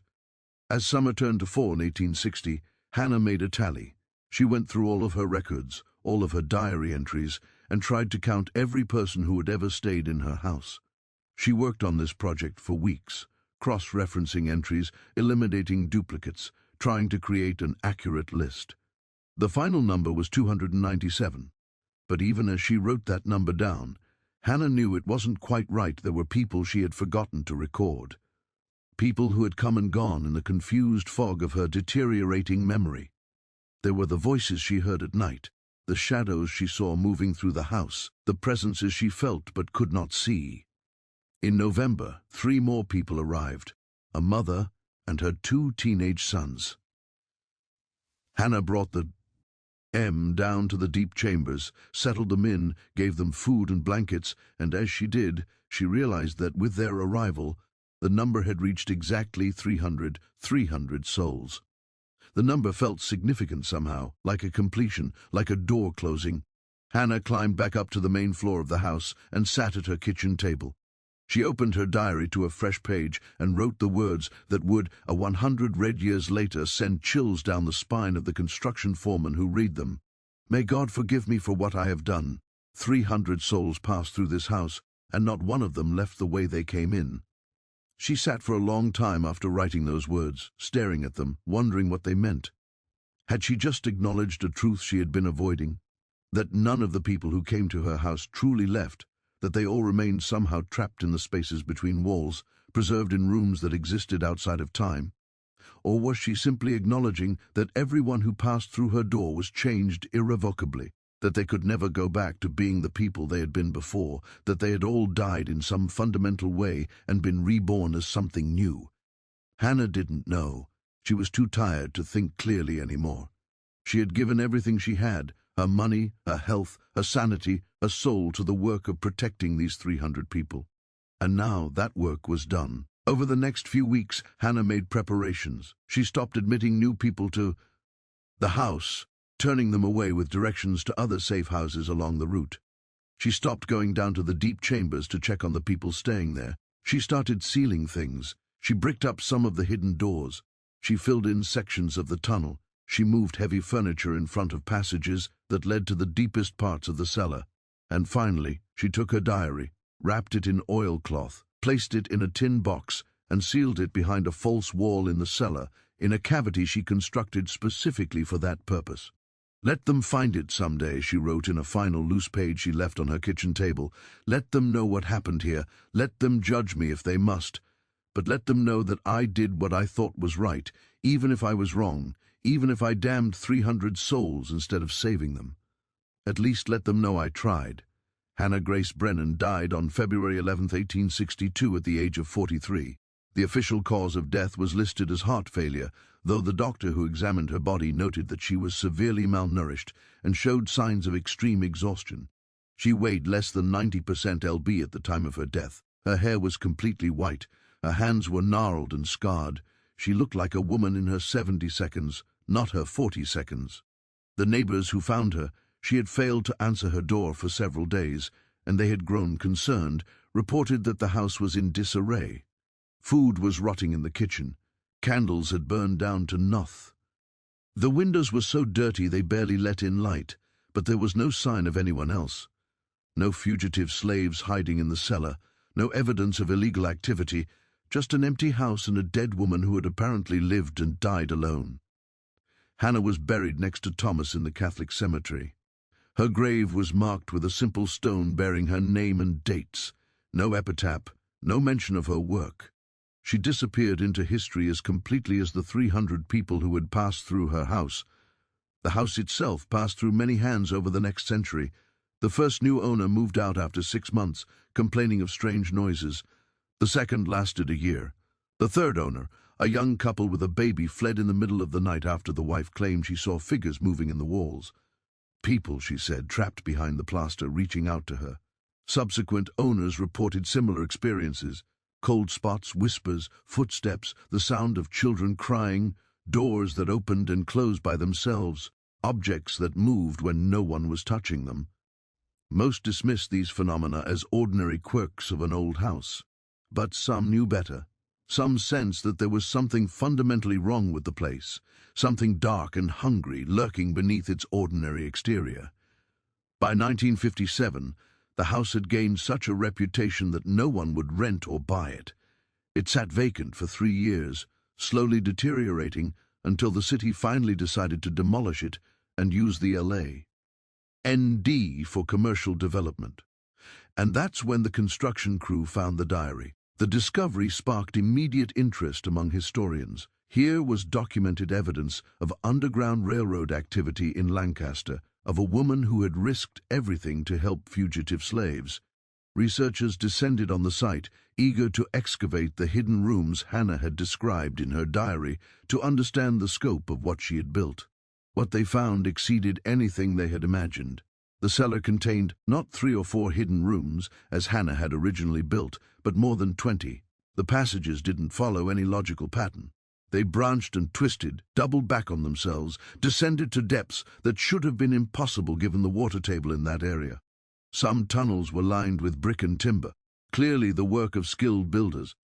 As summer turned to fall in 1860, Hannah made a tally. She went through all of her records, all of her diary entries, and tried to count every person who had ever stayed in her house. She worked on this project for weeks, cross-referencing entries, eliminating duplicates, trying to create an accurate list. The final number was 297. But even as she wrote that number down, Hannah knew it wasn't quite right. There were people she had forgotten to record. People who had come and gone in the confused fog of her deteriorating memory. There were the voices she heard at night, the shadows she saw moving through the house, the presences she felt but could not see. In November, 3 more people arrived, a mother and her 2 teenage sons. Hannah brought the down to the deep chambers, settled them in, gave them food and blankets, and as she did, she realized that with their arrival, the number had reached exactly 300 souls. The number felt significant somehow, like a completion, like a door closing. Hannah climbed back up to the main floor of the house and sat at her kitchen table. She opened her diary to a fresh page and wrote the words that would, 100 red years later, send chills down the spine of the construction foreman who read them. May God forgive me for what I have done. 300 souls passed through this house, and not one of them left the way they came in. She sat for a long time after writing those words, staring at them, wondering what they meant. Had she just acknowledged a truth she had been avoiding? That none of the people who came to her house truly left, that they all remained somehow trapped in the spaces between walls, preserved in rooms that existed outside of time? Or was she simply acknowledging that everyone who passed through her door was changed irrevocably, that they could never go back to being the people they had been before, that they had all died in some fundamental way and been reborn as something new? Hannah didn't know. She was too tired to think clearly anymore. She had given everything she had, her money, her health, her sanity, her soul, to the work of protecting these 300 people. And now that work was done. Over the next few weeks, Hannah made preparations. She stopped admitting new people to the house, turning them away with directions to other safe houses along the route. She stopped going down to the deep chambers to check on the people staying there. She started sealing things. She bricked up some of the hidden doors. She filled in sections of the tunnel. She moved heavy furniture in front of passages that led to the deepest parts of the cellar. And finally, she took her diary, wrapped it in oilcloth, placed it in a tin box, and sealed it behind a false wall in the cellar, in a cavity she constructed specifically for that purpose. Let them find it someday, she wrote in a final loose page she left on her kitchen table. Let them know what happened here. Let them judge me if they must. But let them know that I did what I thought was right, even if I was wrong, even if I damned 300 souls instead of saving them. At least let them know I tried. Hannah Grace Brennan died on February 11, 1862 at the age of 43. The official cause of death was listed as heart failure, though the doctor who examined her body noted that she was severely malnourished and showed signs of extreme exhaustion. She weighed less than 90% lb at the time of her death. Her hair was completely white. Her hands were gnarled and scarred. She looked like a woman in her 70 seconds, not her 40 seconds. The neighbors who found her, she had failed to answer her door for several days, and they had grown concerned, reported that the house was in disarray. Food was rotting in the kitchen. Candles had burned down to nothing. The windows were so dirty they barely let in light, but there was no sign of anyone else. No fugitive slaves hiding in the cellar, no evidence of illegal activity, just an empty house and a dead woman who had apparently lived and died alone. Hannah was buried next to Thomas in the Catholic cemetery. Her grave was marked with a simple stone bearing her name and dates. No epitaph, no mention of her work. She disappeared into history as completely as the 300 people who had passed through her house. The house itself passed through many hands over the next century. The first new owner moved out after 6 months, complaining of strange noises. The second lasted a year. The third owner, a young couple with a baby, fled in the middle of the night after the wife claimed she saw figures moving in the walls. People, she said, trapped behind the plaster, reaching out to her. Subsequent owners reported similar experiences. Cold spots, whispers, footsteps, the sound of children crying, doors that opened and closed by themselves, objects that moved when no one was touching them. Most dismissed these phenomena as ordinary quirks of an old house. But some knew better. Some sensed that there was something fundamentally wrong with the place, something dark and hungry lurking beneath its ordinary exterior. By 1957, the house had gained such a reputation that no one would rent or buy it. It sat vacant for 3 years, slowly deteriorating until the city finally decided to demolish it and use the LA.ND for commercial development. And that's when the construction crew found the diary. The discovery sparked immediate interest among historians. Here was documented evidence of underground railroad activity in Lancaster, of a woman who had risked everything to help fugitive slaves. Researchers descended on the site, eager to excavate the hidden rooms Hannah had described in her diary to understand the scope of what she had built. What they found exceeded anything they had imagined. The cellar contained not 3 or 4 hidden rooms, as Hannah had originally built, but more than 20. The passages didn't follow any logical pattern. They branched and twisted, doubled back on themselves, descended to depths that should have been impossible given the water table in that area. Some tunnels were lined with brick and timber, clearly the work of skilled builders.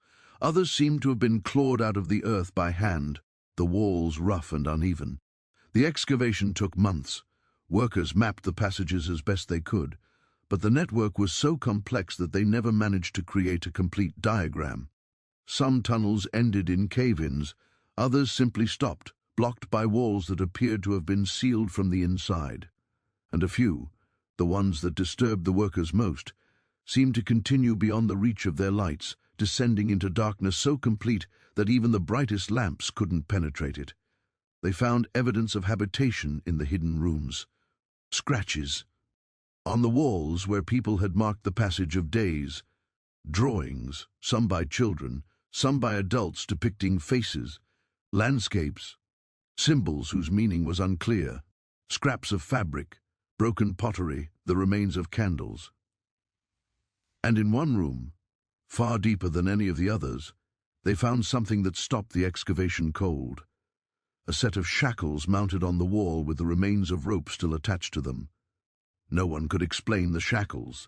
Others seemed to have been clawed out of the earth by hand, the walls rough and uneven. The excavation took months. Workers mapped the passages as best they could, but the network was so complex that they never managed to create a complete diagram. Some tunnels ended in cave-ins, others simply stopped, blocked by walls that appeared to have been sealed from the inside. And a few, the ones that disturbed the workers most, seemed to continue beyond the reach of their lights, descending into darkness so complete that even the brightest lamps couldn't penetrate it. They found evidence of habitation in the hidden rooms. Scratches on the walls where people had marked the passage of days. Drawings, some by children, some by adults depicting faces, landscapes, symbols whose meaning was unclear, scraps of fabric, broken pottery, the remains of candles. And in one room, far deeper than any of the others, they found something that stopped the excavation cold. A set of shackles mounted on the wall with the remains of rope still attached to them. No one could explain the shackles.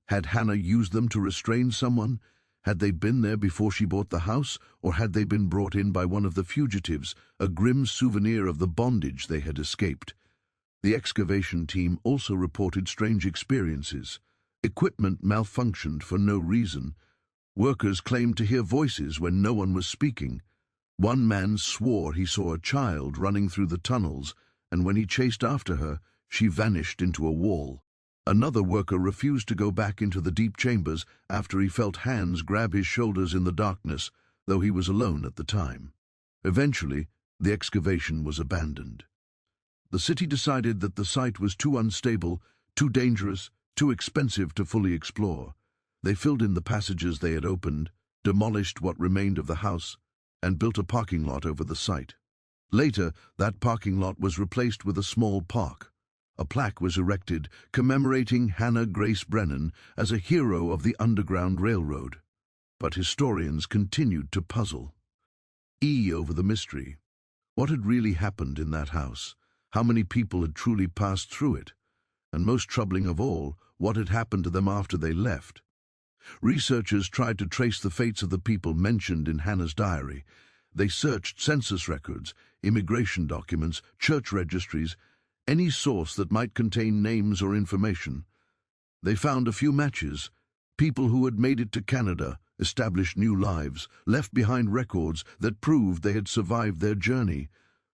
Had Hannah used them to restrain someone? Had they been there before she bought the house, or had they been brought in by one of the fugitives, a grim souvenir of the bondage they had escaped? The excavation team also reported strange experiences. Equipment malfunctioned for no reason. Workers claimed to hear voices when no one was speaking. One man swore he saw a child running through the tunnels, and when he chased after her, she vanished into a wall. Another worker refused to go back into the deep chambers after he felt hands grab his shoulders in the darkness, though he was alone at the time. Eventually, the excavation was abandoned. The city decided that the site was too unstable, too dangerous, too expensive to fully explore. They filled in the passages they had opened, demolished what remained of the house, and built a parking lot over the site. Later, that parking lot was replaced with a small park, A plaque was erected commemorating Hannah Grace Brennan as a hero of the Underground Railroad. But historians continued to puzzle over the mystery. What had really happened in that house? How many people had truly passed through it? And most troubling of all, what had happened to them after they left? Researchers tried to trace the fates of the people mentioned in Hannah's diary. They searched census records, immigration documents, church registries, any source that might contain names or information. They found a few matches. People who had made it to Canada, established new lives, left behind records that proved they had survived their journey.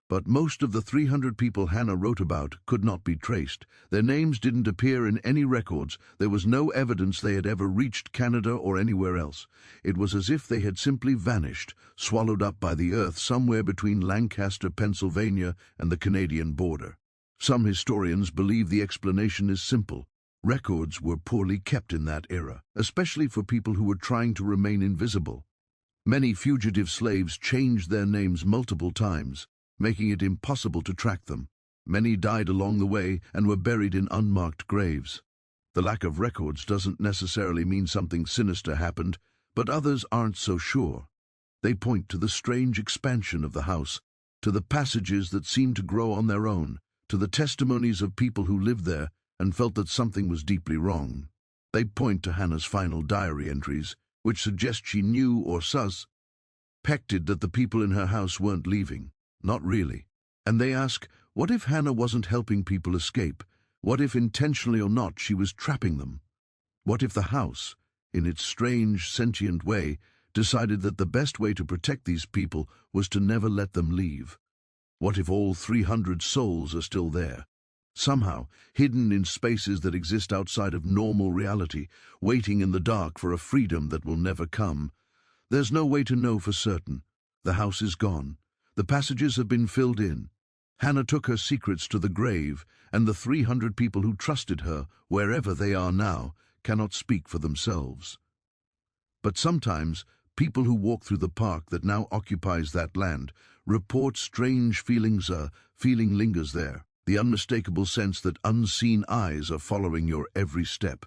But most of the 300 people Hannah wrote about could not be traced. Their names didn't appear in any records. There was no evidence they had ever reached Canada or anywhere else. It was as if they had simply vanished, swallowed up by the earth somewhere between Lancaster, Pennsylvania, and the Canadian border. Some historians believe the explanation is simple. Records were poorly kept in that era, especially for people who were trying to remain invisible. Many fugitive slaves changed their names multiple times, making it impossible to track them. Many died along the way and were buried in unmarked graves. The lack of records doesn't necessarily mean something sinister happened, but others aren't so sure. They point to the strange expansion of the house, to the passages that seemed to grow on their own, to the testimonies of people who lived there and felt that something was deeply wrong. They point to Hannah's final diary entries, which suggest she knew or suspected that the people in her house weren't leaving. Not really. And they ask, what if Hannah wasn't helping people escape? What if, intentionally or not, she was trapping them? What if the house, in its strange, sentient way, decided that the best way to protect these people was to never let them leave? What if all 300 souls are still there, somehow hidden in spaces that exist outside of normal reality, waiting in the dark for a freedom that will never come? There's no way to know for certain. The house is gone. The passages have been filled in. Hannah took her secrets to the grave, and the 300 people who trusted her, wherever they are now, cannot speak for themselves. But sometimes, people who walk through the park that now occupies that land report strange feelings. A feeling lingers there, the unmistakable sense that unseen eyes are following your every step.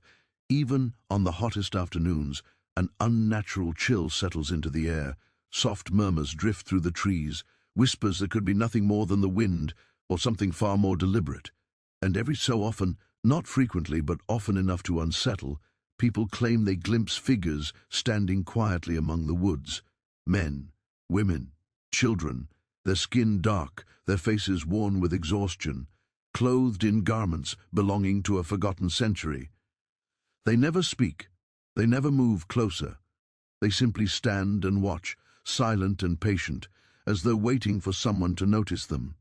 Even on the hottest afternoons, an unnatural chill settles into the air. Soft murmurs drift through the trees, whispers that could be nothing more than the wind or something far more deliberate. And every so often, not frequently but often enough to unsettle, people claim they glimpse figures standing quietly among the woods. Men, women, children, their skin dark, their faces worn with exhaustion, clothed in garments belonging to a forgotten century. They never speak, they never move closer. They simply stand and watch, silent and patient, as though waiting for someone to notice them.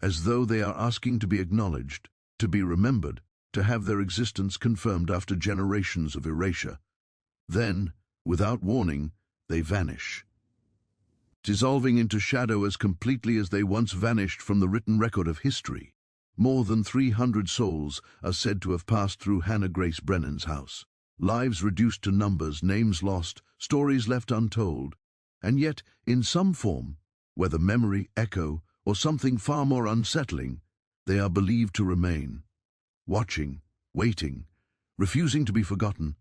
As though they are asking to be acknowledged, to be remembered, to have their existence confirmed after generations of erasure. Then, without warning, they vanish, dissolving into shadow as completely as they once vanished from the written record of history. More than 300 souls are said to have passed through Hannah Grace Brennan's house. Lives reduced to numbers, names lost, stories left untold. And yet, in some form, whether memory, echo, or something far more unsettling, they are believed to remain, watching, waiting, refusing to be forgotten.